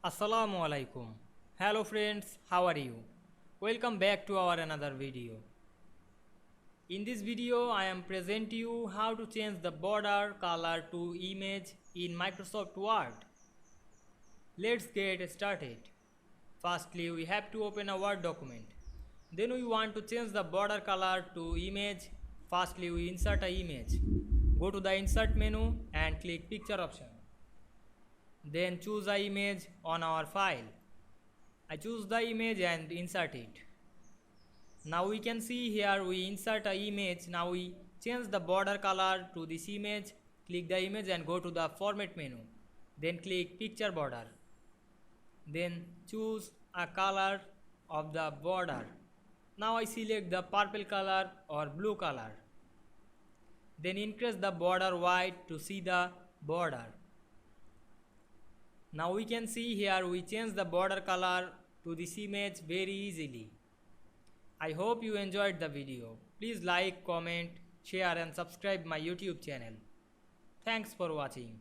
Assalamu Walaikum. Hello friends, how are you? Welcome back to our another video. In this video, I am present you how to change the border color to image in Microsoft Word. Let's get started. Firstly, we have to open a Word document. Then we want to change the border color to image. Firstly, we insert a image. Go to the insert menu and click picture option. Then choose a image on our file. I choose the image and insert it. Now we can see here we insert a image. Now we change the border color to this image. Click the image and go to the format menu. Then click picture border. Then choose a color of the border. Now I select the purple color or blue color. Then increase the border white to see the border. Now we can see here we change the border color to this image very easily. I hope you enjoyed the video. Please like, comment, share and subscribe my YouTube channel. Thanks for watching.